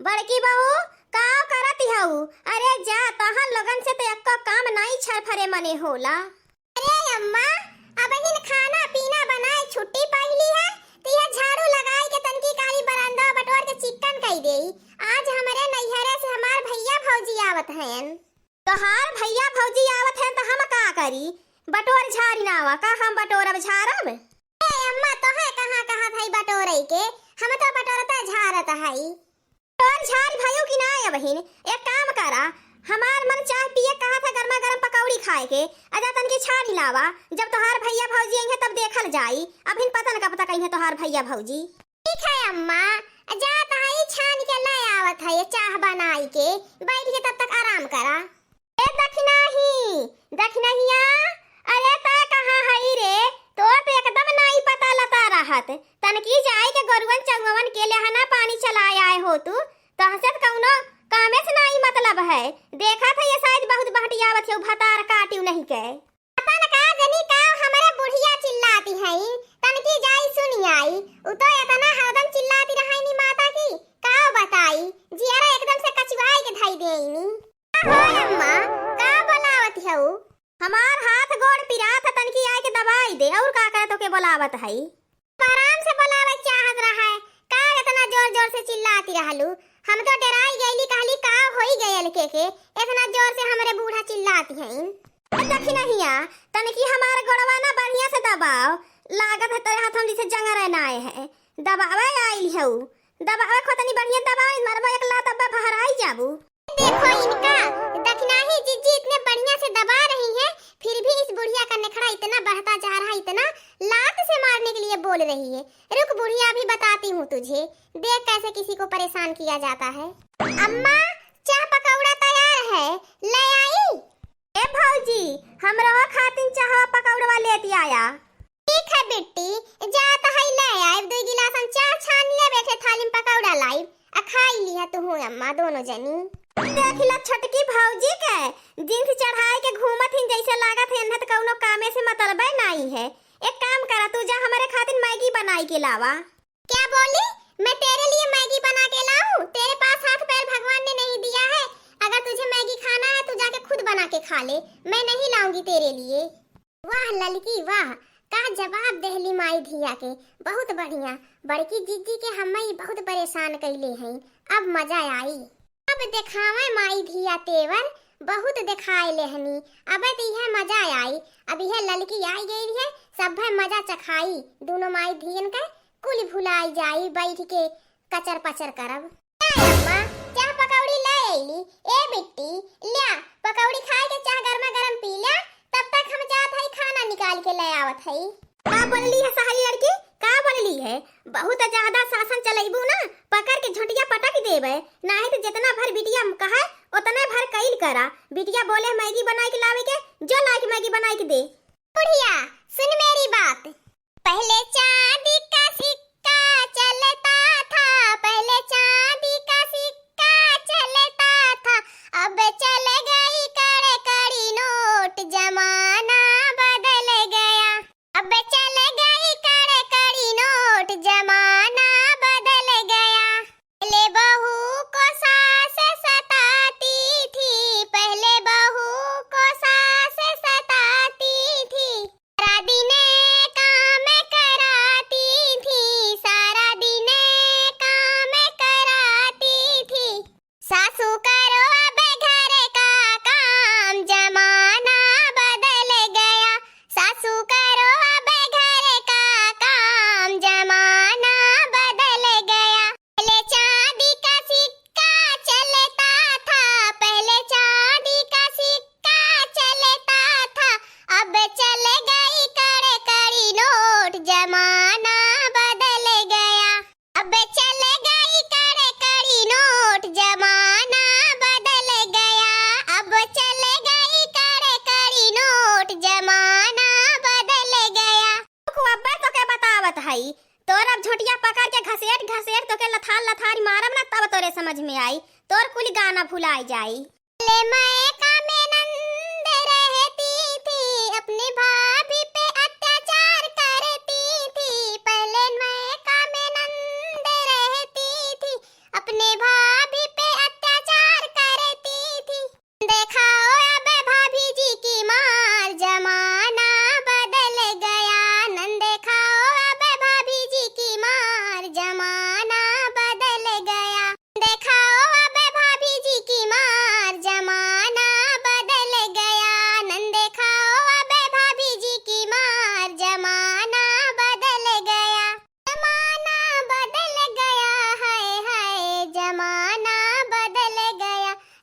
बड़की बहू का करत हऊ? अरे जा तहां लगन से तो एको काम नहीं छरफरे मने होला। अरे अम्मा अब इन खाना पीना बनाए छुट्टी पाइली है तो यह झाड़ू लगाई के तनकी काली बरामदा बटोर के चिकन कई देई। आज हमारे नैहरे से हमार भैया भौजी आवत हैं। तोहार भैया भौजी आवत हैं तो हम का करी? बटोर झाड़ी नावा का हम बटोरब झाड़ब? ए अम्मा तो है कहां थाई बटोरई के? हम तो बटोरता झाड़त हई। बटोर झाड़ भयो कि ना बहिन? एक काम करा, हमार मन चाय पिए कहा था गर्मा गर्म पकौड़ी खाए के। आजा तन की छाड़ी लावा, जब तोहार भैया भौजी आएंगे तब देखल जाई। अभी पता न कब तक आएंगे तोहार भैया भौजी। ठीक है अम्मा, जा तहाई छान के ले आवत है चाह बनाई के, बैठ के तब तक आराम करा। ए दखिनाहिया अरे ता कहां हई रे? तोर तो एकदम नहीं पता लता रहत। तनकी जाई के गोरुवन चंगवन के लेहना पानी चलाए आए हो तू, तहसे कौनो कामे से नहीं मतलब है। देखा था ये शायद बहुत बहटियावत है भतार काटियो नहीं के। पता न का जनी का हमारे बुढ़िया चिल्लाती है, तनकी जाई सुनी आई उ तो इतना हरदम चिल्लाती रहाई नी माता की का बताई, जियारा एकदम से कचवाई के धाई देईनी। हां अम्मा का बोलावत है? हमार हाथ गोड़ पिरात तनकी आए के दवाई दे और का करे तो के बोलावत है। आराम से बोलावे चाहत रहा है, का इतना जोर जोर से चिल्लाती रहलू? हम तो डराई गईली, कहली का होई गयल के इतना जोर से हमरे बूढ़ा चिल्लाती हैं। देखी नहिया तनकी हमार गोड़वा ना बढ़िया से दबाओ, लागत है तेरे हाथ हम जैसे जंगरे ना आए हैं। दबावे आइल है, दबावे खोतनी बढ़िया दबाओ, मरबो एक लात अब बहराई जाबू। देखो इनका दखना ही जिज्जी इतने बढ़िया से दबा रही है, फिर भी इस बुढ़िया का नखरा इतना बढ़ता जा रहा है, इतना लात से मारने के लिए बोल रही है। रुक बुढ़िया अभी बताती हूँ तुझे, देख कैसे किसी को परेशान किया जाता है। अम्मा चाह पकौड़ा तैयार है, ले आई? ए भौजी हमरा खातिन चाह पकौड़ा लेती आया। ठीक है बेटी, जाता है ले आई, 2 गिलास हम चाह छान ले बैठे थाली में पकौड़ा लाई आ खाई लिया तू हो अम्मा दोनों जनी। देखिला छटकी भौजी के जींस चढ़ाए के घूमत हिन जैसे लागत है इन्हत कौनो कामे से मतलब नहीं है। एक काम करा तू जा हमारे खातिर मैगी बनाई के लावा। क्या बोली? मैं तेरे लिए मैगी बना के लाऊं? तेरे पास हाथ पैर भगवान ने नहीं दिया है, अगर तुझे मैगी खाना है तो जाके खुद बना के खा ले, मैं नहीं लाऊंगी तेरे लिए। वाह ललकी वाह, का जवाब देहली माई धिया के, बहुत बढ़िया। बड़की जिज्जी के हम्मई बहुत परेशान कैले हैं, अब मजा आई। अब देखावे माई धिया तेवर, बहुत दिखाए लेहनी, अब तो यह मजा आई। अब यह ललकी आई गई है, सब है मजा चखाई, दोनों माई धियन के कुल भुलाई जाई, बैठ के कचर पचर करब। अम्मा चाह पकौड़ी ले आईली? ए बेटी ले पकौड़ी खाए के चाह गर्मा गर्म पी ले, तब तक हम जात है खाना निकाल के ले आवत है। का बोलली है सहाली लड़की, का बोलली है? बहुत ज्यादा शासन चलेबू ना, पकड़ के झुंटिया पटक देबे, नाही तो जितना भर बिटिया कहे उतना भर कईल करा। बिटिया बोले मैगी बनाई के लावे के, जो ला के मैगी बनाई के दे। बुढ़िया सुन मेरी बात, पहले चांदी का सिक्का चलता था, पहले चांदी का सिक्का चलता था, अब चल गई कड़े कड़ी नोट, जमाना बदल गया। अब चल गई कड़े कड़ी नोट, जमाना बदल गया। पहले बहू को सास सताती थी, पहले बहू को सास सताती थी, सारा दिन काम कराती थी, सारा दिन काम कराती थी। सासू करो अब घर का काम, जमाना बदल गया। सासू करो अब घर का काम, जमाना बदल गया। पहले चांदी का सिक्का चलता था, पहले चांदी का सिक्का चलता था, अब चल गई कड़े कड़ी नोट, जमाना बदल गया। अब चल गई कड़े कड़ी नोट, जमाना बदल गया। अब चल गई कड़े कड़ी नोट, जमाना बदल गया। अब्बे तो के बतावत हई, तोर अब झोटिया पकड़ के घसेट घसेट तो के लथार लथारी मारब ना, तब तोरे समझ में आई, तोर कुल गाना भुलाई जाई। ले मैं का में नंद रहती थी, अपनी भाभी पे अत्याचार करती थी, पहले मैं का में नंद रहती थी, अपने भाई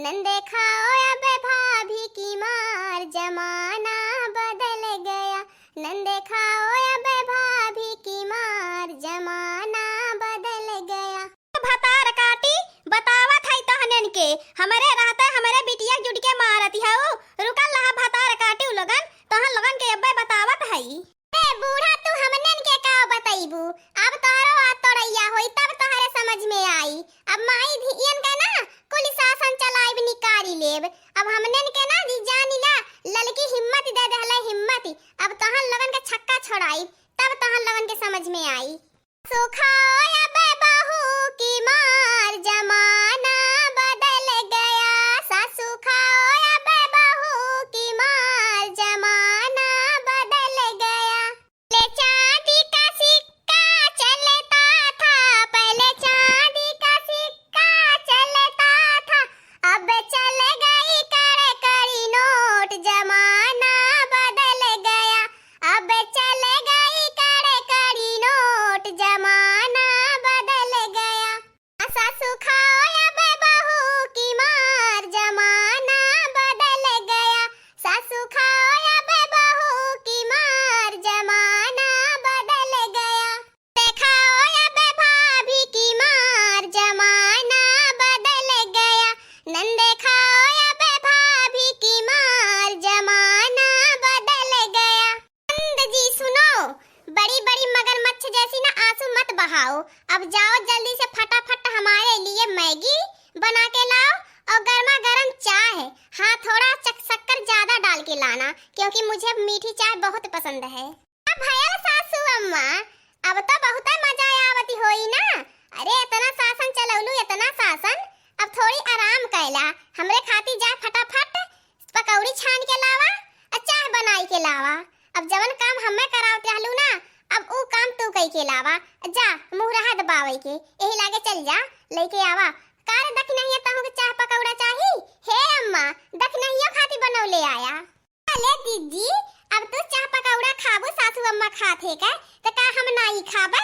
नंदे खाओ अब भाभी की मार, जमाना बदल गया। नंदे खाओ अब भाभी की मार, जमाना बदल गया। भतार काटी बतावत है तहनन के, हमरे रहता हमरे बिटिया जुट के मारत है। रुकल रहा भतार काटी लगन, तहन लगन के अब्बे बतावत है। ए बूढ़ा तू हमनन के का बताइबू, अब तोहरो आ तोड़ैया होई तब तोहरे समझ में आई। अब माई धियन के ना कुल शासन चलाइब निकारी लेब। अब हमनन के ना जी जानिला ललकी हिम्मत दे देहले हिम्मत। अब तहन लगन के छक्का छोड़ाई तब तहन लगन के समझ में आई। सुखाओ अब बहू की मार, जमाना बदल गया। सासू खाओ अब बहू की मार, जमाना बदल गया। ले चांदी का सिक्का चलता था, पहले चांदी का सिक्का चलता था। अब चल गई कड़े कड़ी नोट, जमाना बदल गया। अब चल गई कड़े कड़ी नोट, जमाना बदल गया। सासू खाओ अब बहू की मार, जमाना बदल गया। सासू खाओ अब बहू की मार, जमाना बदल गया। देखाओ अब भाभी की मार, जमाना बदल गया। नंदे खाओ अब भाभी की मार, जमाना बदल गया। नंद जी सुनो, बड़ी बड़ी मगरमच्छ जैसी ना आंसू मत बहाओ। अब जाओ जल्दी से फटाफट हमारे लिए मैगी बना के लाओ और गर्मा गर्म चाय। हाँ थोड़ा शक्कर ज्यादा डाल के लाना, क्योंकि मुझे मीठी चाय बहुत पसंद है। अब भैया सासू अम्मा, अब तो बहुत मजा आवती होई ना। अरे इतना शासन चलौलू, इतना शासन, अब थोड़ी आराम कैला। हमरे खाती जा फटाफट पकौड़ी छान के लावा और चाय बनाई के लावा। अब जवन काम हमें करावत रहलू ना, अब ऊ काम तू कई के लावा। जा मुंह रहा दबावे के, यही लागे चल जा लेके आवा। कार दख नहीं तहु के चाय पकौड़ा चाही। हे अम्मा दख नहीं खाती बनौले आया। अले दीदी अब तू चाय पकौड़ा खाबू, सासू अम्मा खाथे का त का हम नहीं खाबे।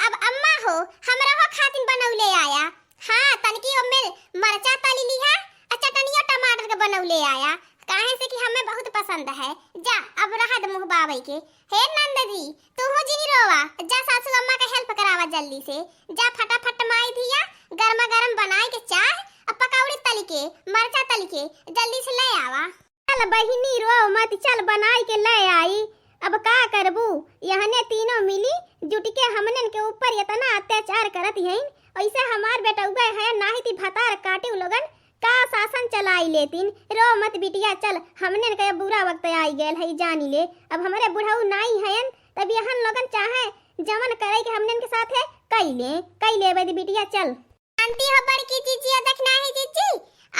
अब अम्मा हो हमरा हो खातिन बनौले आया। हां तनकी ओमे मरचा तली लिहा और चटनिया टमाटर के बनौले आया, काहे से कि हमें बहुत पसंद है। जा अब रहा द मुंह बावे के। हे नंद जी तू हो जी रोवा, जा सासू अम्मा का हेल्प करावा जल्दी से। जा फटाफट माई दिया गर्मा गर्म बनाई के चाय और पकौड़ी तली के मरचा तली के जल्दी से ले आवा। चल बहिनी रो मत, चल बनाई के ले आई। अब का करबू, यहने तीनों मिली जुट के हमनन के ऊपर इतना अत्याचार करत हैं। ऐसे हमार बेटा उगे है नाही ती भतार काटे लोगन का शासन चलाई लेतिन। रो मत बिटिया, चल हमने के बुरा वक्त आई गेल है जानी ले। अब हमारे बुढ़ाऊ नहीं हैं तब यहन लोगन चाहे जमन करे के हमने के साथ है कई ले बेदी बिटिया चल। जानती हो बड़की जीजी देखना है जीजी,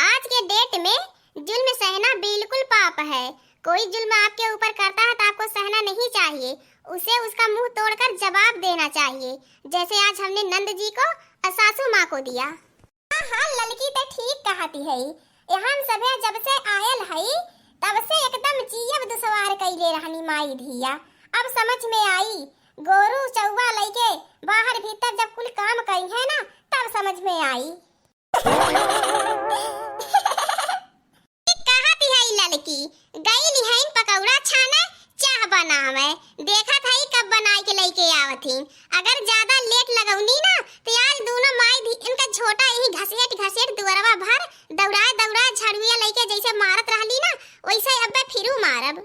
आज के डेट में जुल्म सहना बिल्कुल पाप है। कोई जुल्म आपके ऊपर करता है तो आपको सहना नहीं चाहिए, उसे उसका मुंह तोड़कर जवाब देना चाहिए, जैसे आज हमने नंद जी को और सासू माँ को दिया। हाँ लड़की तो ठीक कहती है। हम सभे जब से आयल है तब से एकदम जीव दुसवार कैले रहनी माई धिया। अब समझ में आई, गोरू चौवा लेके बाहर भीतर जब कुल काम करी है ना तब समझ में आई। कहती है लड़की गई निहाइन पकौड़ा छाने चाह बनावे, देखा था कब बनाई के लेके आवथीन। अगर ज्यादा लेट लगौनी ना तो आज दोनों माई धी इनका छोटा यही घसेट दुअरवा भर दौड़ाए झड़ुआ लेके जैसे मारत रहली ना वैसे अब्बे फिरू मारब।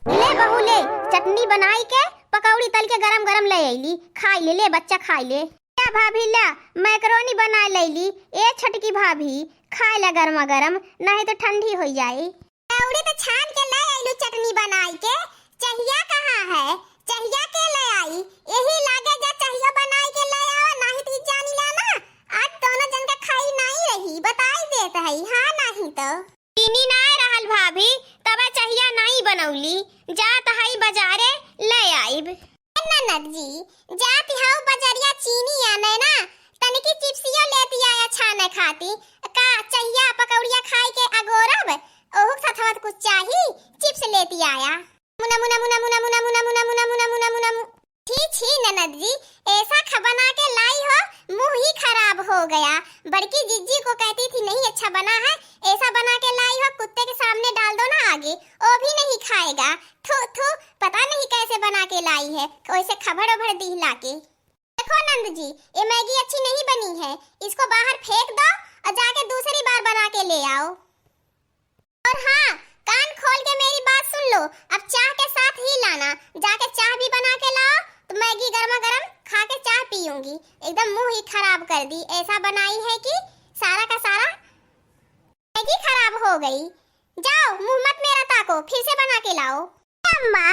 ले बहू ले, चटनी बनाई के पकौड़ी तल के गरम गरम ले आईली, खाई ले बच्चा खाई ले। क्या भाभी ला मैकरोनी बना लेली, ए छटकी भाभी खाई ले गरमा गरम, नहीं तो ठंडी हो जाए। पकौड़ी तो छान के ले आईलू चटनी बनाई के, चाहिया कहाँ है, चाहिया के ले आई। यही लागे जा चाहिया बनाई के ले आवा, नहीं तो जानी ला ना आज दोनों जन का खाई नहीं रही बताई देत है। हाँ नहीं तो चीनी ना रहल भाभी तब चाहिया नहीं बनौली, जात हई बाजारे ले आईब। ननद जी जात हाउ बाजारिया चीनी आने ना तनिकी चिप्सियो लेती आया छाने खाती का चाहिया पकौड़िया खाई के अगोरब ओहु साथ कुछ चाही चिप्स लेती आया। मुना मुना मुना मुना मुना मुना मुना मुना मुना मुना मुना मुना छी ननद जी ऐसा बना के लाई हो मुंह ही खराब हो गया। बड़की जीजी को कहती थी नहीं अच्छा बना है, ऐसा बना के लाई हो, कुत्ते के सामने डाल दो ना आगे, वो भी नहीं खाएगा। थू थू, पता नहीं कैसे बना के लाई है, वैसे खबर उभर दी ला के। देखो नंद जी, ये मैगी अच्छी नहीं बनी है, इसको बाहर फेंक दो और जाके दूसरी बार बना के ले आओ। और हाँ, कान खोल के मेरी बात सुन लो, अब चाय के साथ ही लाना, जाके चाय भी बना के लाओ, तो मैगी गर्मा गर्म खा के चाय पीऊंगी। एकदम मुंह ही खराब कर दी, ऐसा बनाई है कि सारा का सारा मैगी खराब हो गई। जाओ, मुंह मत मेरा ताको, फिर से बना के लाओ। अम्मा,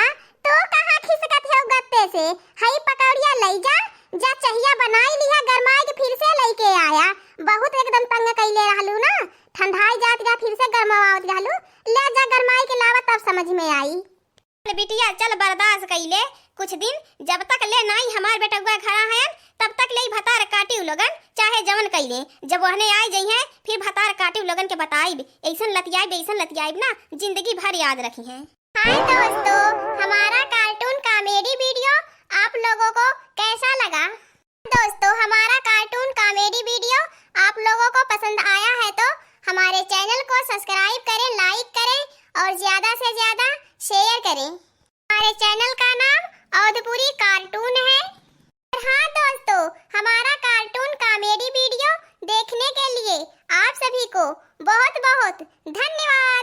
तो कहाँ खिसकत है गत्ते से? हई पकौड़िया लई जा, जा चाहिया बनाई लिया, गरमाई के फिर से लई के आया। बहुत एकदम तंग कइले रहलू ना, ठंडाई जात जा फिर से गरमावत रहलू, ले जा गरमाई के लावा तब समझ में आई। बिटिया चल बर्दाश्त कइले कुछ दिन, जब तक ले नाई हमार बेटा हुआ खड़ा है तब तक ले भतार काटी लोगन, चाहे जवन कइले। जब वहने आ जाई है फिर भतार काटी लोगन के बताइब, ऐसन लतियाइब ना जिंदगी भर याद रखी है। हाय दोस्तों, हमारा कार्टून कॉमेडी वीडियो आप लोगों को कैसा लगा? दोस्तों, हमारा कार्टून कॉमेडी वीडियो आप लोगों को पसंद आया है तो हमारे चैनल को सब्सक्राइब करें, लाइक करें और ज्यादा से ज्यादा शेयर करें। हमारे चैनल का नाम औधपुरी कार्टून है। और हाँ दोस्तों, हमारा कार्टून कॉमेडी वीडियो देखने के लिए आप सभी को बहुत बहुत धन्यवाद।